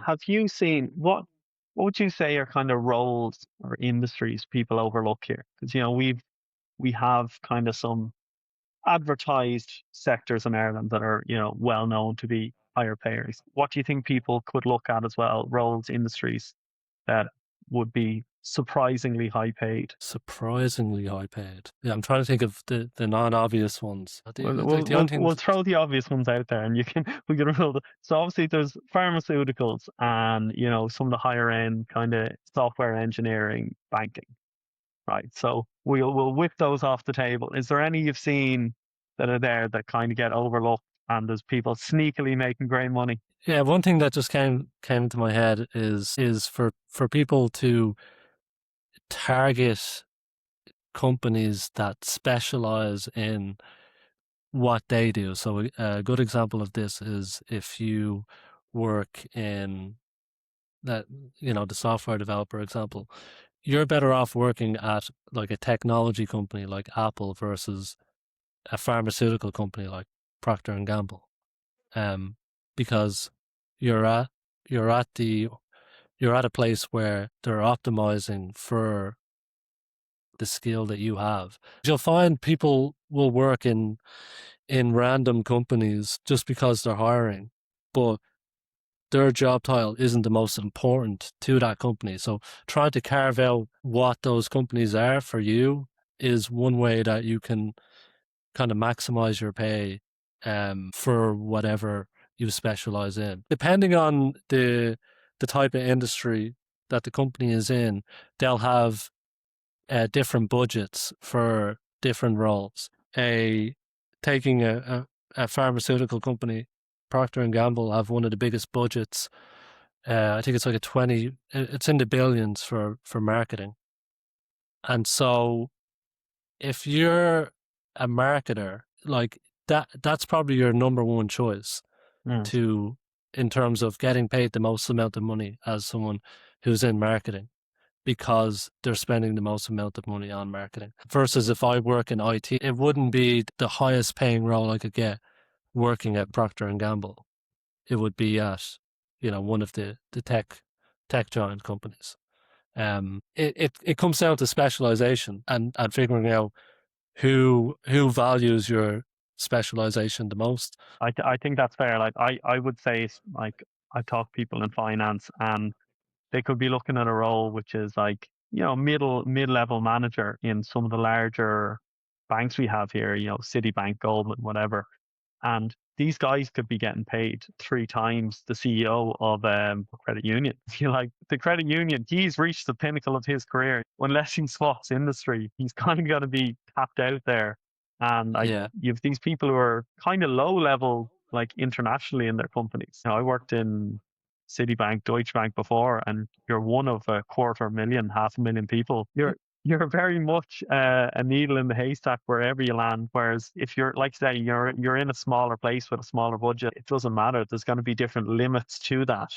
have you seen what would you say are kind of roles or industries people overlook here? Because we have kind of some advertised sectors in Ireland that are well known to be higher payers. What do you think people could look at as well? Roles, industries that would be surprisingly high paid. Surprisingly high paid. Yeah, I'm trying to think of the non-obvious ones. We'll, Like we'll, the we'll, only thing, we'll throw the obvious ones out there and we can rule so obviously there's pharmaceuticals and, some of the higher end kind of software engineering, banking, right? So we'll whip those off the table. Is there any you've seen that are there that kind of get overlooked and there's people sneakily making great money? yeah, one thing that just came into my head is for people to target companies that specialize in what they do. So a good example of this is if you work in that, the software developer example, you're better off working at like a technology company like Apple versus a pharmaceutical company like Procter and Gamble, because you're at you're at the you're at a place where they're optimizing for the skill that you have. You'll find people will work in random companies just because they're hiring, but their job title isn't the most important to that company. So trying to carve out what those companies are for you is one way that you can kind of maximize your pay for whatever you specialize in. Depending on the type of industry that the company is in, they'll have different budgets for different roles. Taking a pharmaceutical company, Procter and Gamble have one of the biggest budgets. I think it's like it's in the billions for marketing. And so if you're a marketer, like that's probably your number one choice Mm. to in terms of getting paid the most amount of money as someone who's in marketing, because they're spending the most amount of money on marketing. Versus if I work in IT, it wouldn't be the highest paying role I could get working at Procter and Gamble. It would be at, one of the tech giant companies. It comes down to specialization and figuring out who values your specialization the most. I think that's fair. Like I would say like I talk to people in finance and they could be looking at a role which is like, mid-level manager in some of the larger banks we have here, Citibank, Goldman, whatever. And these guys could be getting paid three times the CEO of a credit union. You're like, the credit union, he's reached the pinnacle of his career. Unless he swaps industry, he's kind of going to be tapped out there. And Yeah. you have these people who are kind of low level, like internationally in their companies. I worked in Citibank, Deutsche Bank before, and you're one of a quarter million, 500,000 people. You're very much a needle in the haystack wherever you land. Whereas if you're like say you're in a smaller place with a smaller budget, it doesn't matter. There's going to be different limits to that.